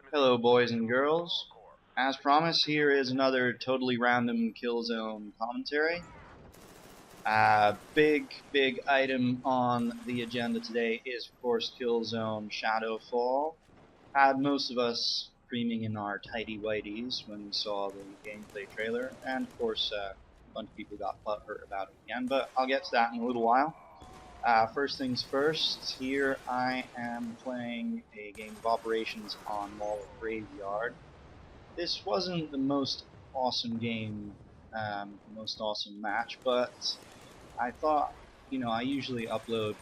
Hello, boys and girls. As promised, here is another totally random Killzone commentary. Big item on the agenda today is, of course, Killzone Shadowfall. Had most of us screaming in our tighty whities when we saw the gameplay trailer, and of course, a bunch of people got butthurt about it again, but I'll get to that in a little while. First things first, here I am playing a game of operations on Mall of Graveyard. This wasn't the most awesome game, most awesome match, but I thought, I usually upload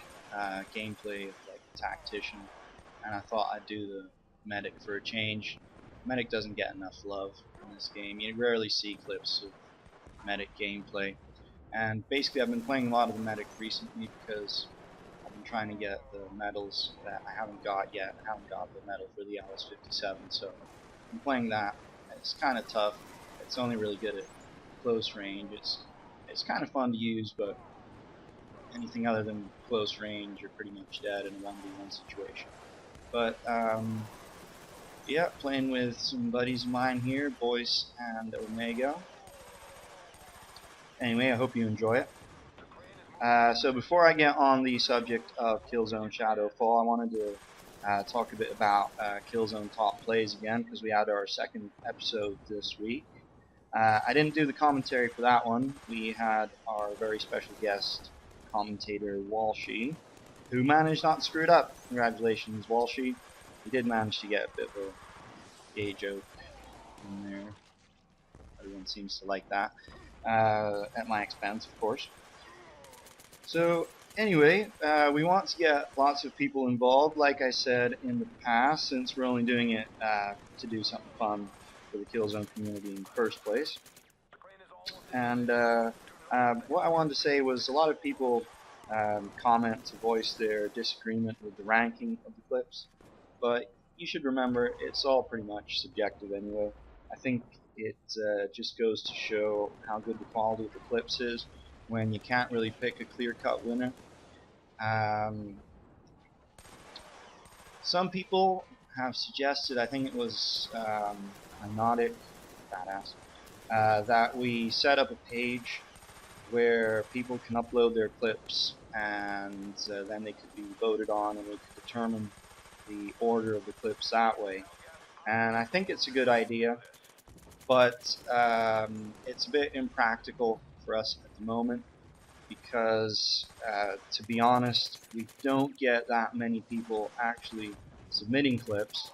gameplay of like Tactician, and I thought I'd do the Medic for a change. Medic doesn't get enough love in this game. You rarely see clips of Medic gameplay. And basically I've been playing a lot of the Medic recently because I've been trying to get the medals that I haven't got yet. I haven't got the medal for the LS57, so I'm playing that. It's kind of tough. It's only really good at close range. It's kind of fun to use, but anything other than close range, you're pretty much dead in a 1v1 situation. But yeah, playing with some buddies of mine here, Boyce and Omega. Anyway, I hope you enjoy it. So before I get on the subject of Killzone Shadowfall, I wanted to talk a bit about Killzone Top Plays again, because we had our second episode this week. I didn't do the commentary for that one. We had our very special guest commentator, Walshy, who managed not to screw it up. Congratulations, Walshy. He did manage to get a bit of a gay joke in there. Everyone seems to like that. At my expense, of course. So anyway, we want to get lots of people involved, like I said in the past, since we're only doing it to do something fun for the Killzone community in the first place. And what I wanted to say was a lot of people comment to voice their disagreement with the ranking of the clips, but you should remember it's all pretty much subjective anyway. I think it just goes to show how good the quality of the clips is when you can't really pick a clear-cut winner. Some people have suggested, I think it was Hypnotic, badass, that we set up a page where people can upload their clips and then they could be voted on and we could determine the order of the clips that way. And I think it's a good idea, but it's a bit impractical for us at the moment because, to be honest, we don't get that many people actually submitting clips.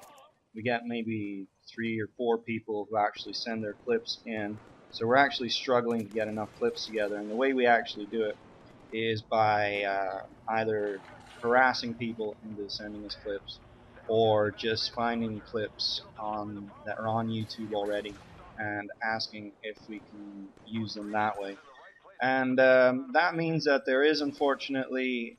We get maybe 3 or 4 people who actually send their clips in, so we're actually struggling to get enough clips together. And the way we actually do it is by either harassing people into sending us clips, or just finding clips that are on YouTube already and asking if we can use them that way. And that means that there is unfortunately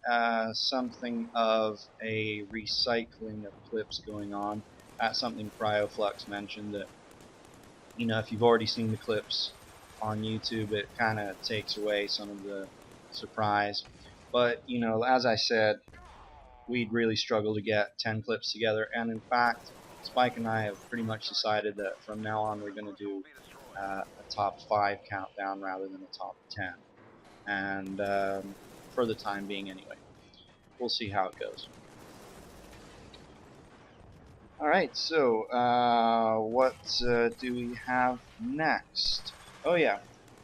something of a recycling of clips going on. That's something CryoFlux mentioned, that if you've already seen the clips on YouTube, it kind of takes away some of the surprise. But as I said, we'd really struggle to get 10 clips together, and in fact, Spike and I have pretty much decided that from now on we're going to do a top 5 countdown rather than a top 10. And for the time being anyway. We'll see how it goes. Alright, so what do we have next? Oh yeah,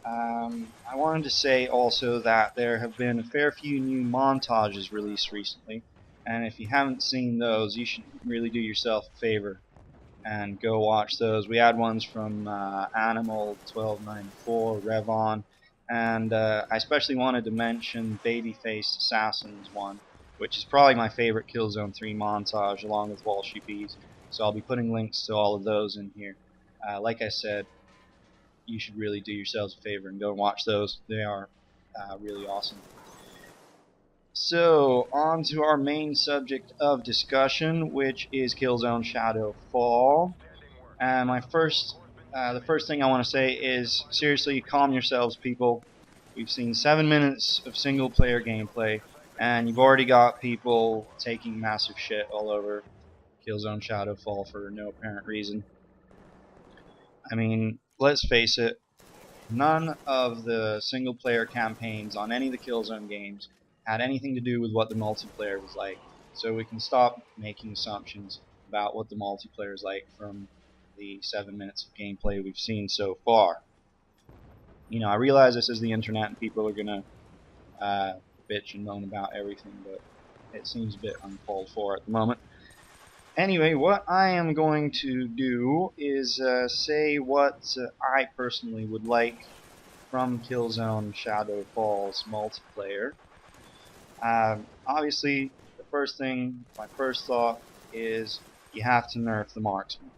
I wanted to say also that there have been a fair few new montages released recently, and if you haven't seen those, you should really do yourself a favor and go watch those. We had ones from Animal 1294, Revon, and I especially wanted to mention Babyface Assassin's one, which is probably my favorite Killzone 3 montage, along with Walshy Bees. So I'll be putting links to all of those in here. Like I said, you should really do yourselves a favor and go and watch those. They are really awesome. So, on to our main subject of discussion, which is Killzone Shadowfall. And the first thing I want to say is, seriously, calm yourselves, people. We've seen 7 minutes of single-player gameplay, and you've already got people taking massive shit all over Killzone Shadowfall for no apparent reason. I mean, let's face it, none of the single player campaigns on any of the Killzone games had anything to do with what the multiplayer was like. So we can stop making assumptions about what the multiplayer is like from the 7 minutes of gameplay we've seen so far. You know, I realize this is the internet and people are going to bitch and moan about everything, but it seems a bit uncalled for at the moment. Anyway, what I am going to do is say what I personally would like from Killzone Shadowfall's multiplayer. Obviously, my first thought is you have to nerf the marksman.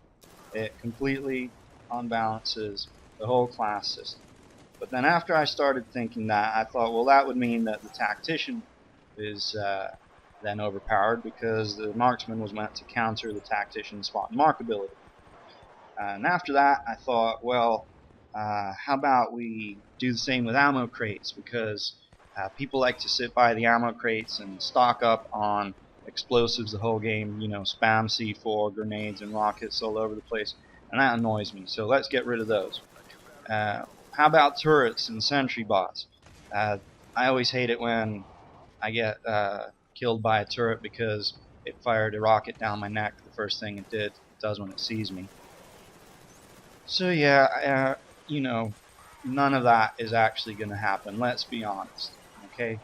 It completely unbalances the whole class system. But then after I started thinking that, I thought, well, that would mean that the tactician is then overpowered because the marksman was meant to counter the tactician's spot and mark ability. And after that, I thought, well, how about we do the same with ammo crates, because people like to sit by the ammo crates and stock up on explosives the whole game, you know, spam C4, grenades, and rockets all over the place, and that annoys me, so let's get rid of those. How about turrets and sentry bots? I always hate it when I get killed by a turret because it fired a rocket down my neck the first thing it does when it sees me. So yeah, you know, none of that is actually going to happen. Let's be honest, okay?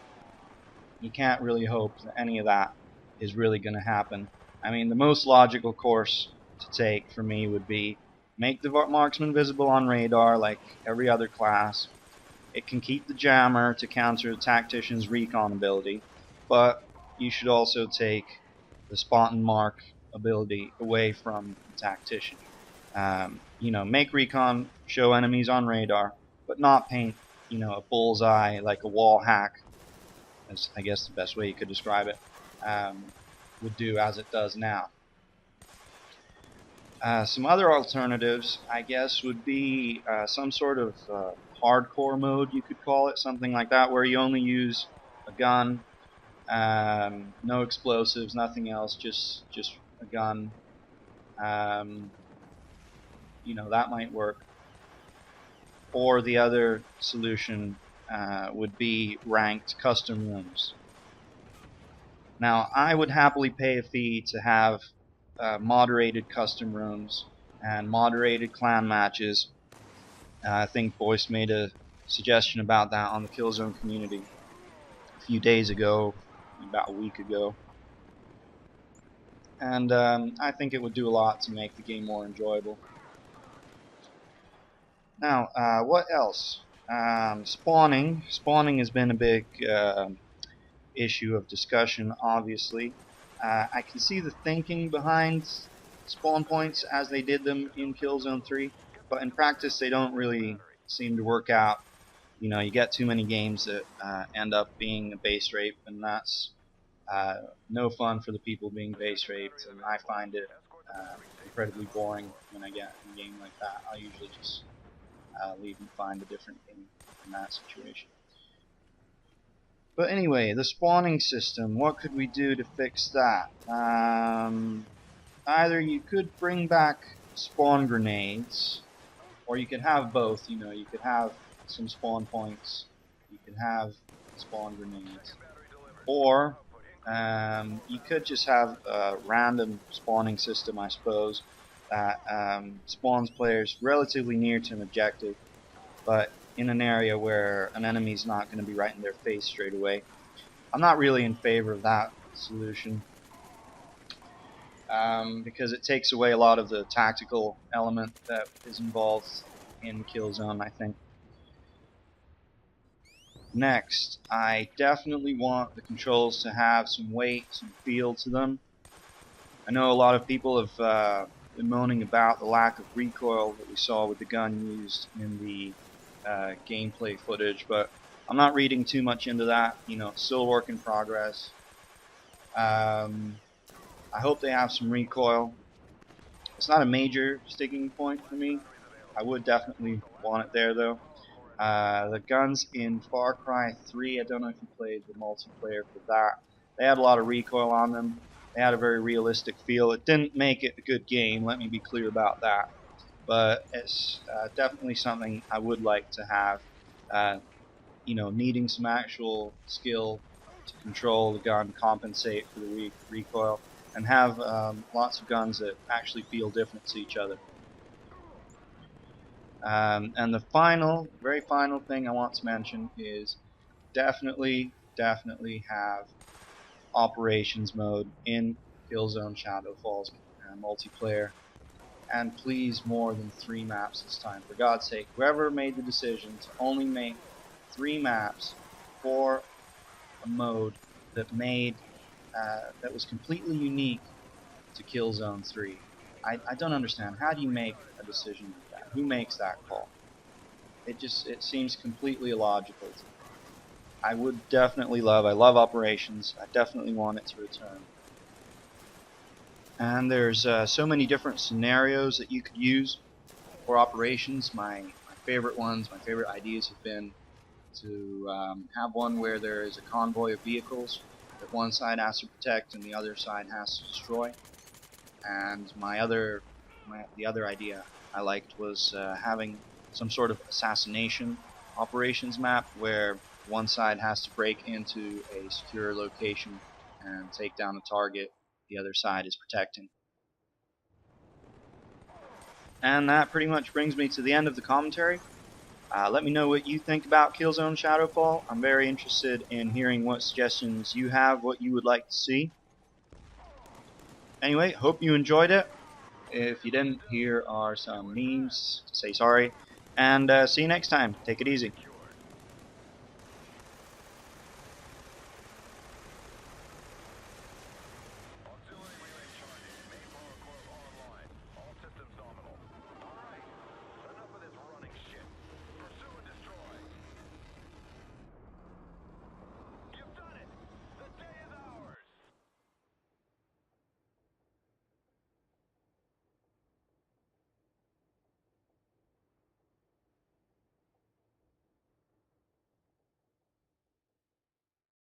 You can't really hope that any of that is really going to happen. I mean, the most logical course to take for me would be make the marksman visible on radar like every other class. It can keep the jammer to counter the tactician's recon ability, but you should also take the spot and mark ability away from the tactician. You know, make recon show enemies on radar, but not paint, you know, a bullseye like a wall hack, as I guess the best way you could describe it, would do as it does now. Some other alternatives, I guess, would be some sort of hardcore mode, you could call it, something like that, where you only use a gun, no explosives, nothing else, just a gun. You know, that might work. Or the other solution would be ranked custom rooms. Now, I would happily pay a fee to have moderated custom rooms and moderated clan matches. I think Boyce made a suggestion about that on the Killzone community a few days ago, about a week ago. And I think it would do a lot to make the game more enjoyable. Now, what else? Spawning. Spawning has been a big issue of discussion, obviously. I can see the thinking behind spawn points as they did them in Killzone 3, but in practice they don't really seem to work out. You know, you get too many games that end up being a base rape, and that's no fun for the people being base raped, and I find it incredibly boring when I get a game like that. I'll usually just leave and find a different game in that situation. But anyway, the spawning system, what could we do to fix that? Either you could bring back spawn grenades, or you could have both. You know, you could have some spawn points, you could have spawn grenades, or you could just have a random spawning system, I suppose, that spawns players relatively near to an objective, but in an area where an enemy's not going to be right in their face straight away. I'm not really in favor of that solution because it takes away a lot of the tactical element that is involved in Killzone, I think. Next, I definitely want the controls to have some weight, some feel to them. I know a lot of people have been moaning about the lack of recoil that we saw with the gun used in the gameplay footage, but I'm not reading too much into that. You know, it's still a work in progress. I hope they have some recoil. It's not a major sticking point for me. I would definitely want it there, though. The guns in Far Cry 3, I don't know if you played the multiplayer for that. They had a lot of recoil on them. They had a very realistic feel. It didn't make it a good game, let me be clear about that. But it's definitely something I would like to have. Uh, needing some actual skill to control the gun, compensate for the recoil, and have lots of guns that actually feel different to each other. And the very final thing I want to mention is definitely have operations mode in Killzone Shadowfall's multiplayer. And please more than 3 maps this time. For God's sake, whoever made the decision to only make 3 maps for a mode that was completely unique to Killzone 3. I don't understand. How do you make a decision like that? Who makes that call? It seems completely illogical to me. I love operations. I definitely want it to return. And there's so many different scenarios that you could use for operations. My favorite ones, my favorite ideas have been to have one where there is a convoy of vehicles that one side has to protect and the other side has to destroy. And the other idea I liked was having some sort of assassination operations map where one side has to break into a secure location and take down a target the other side is protecting. And that pretty much brings me to the end of the commentary. Let me know what you think about Killzone Shadowfall. I'm very interested in hearing what suggestions you have, what you would like to see. Anyway, hope you enjoyed it. If you didn't, here are some memes to say sorry. And see you next time. Take it easy.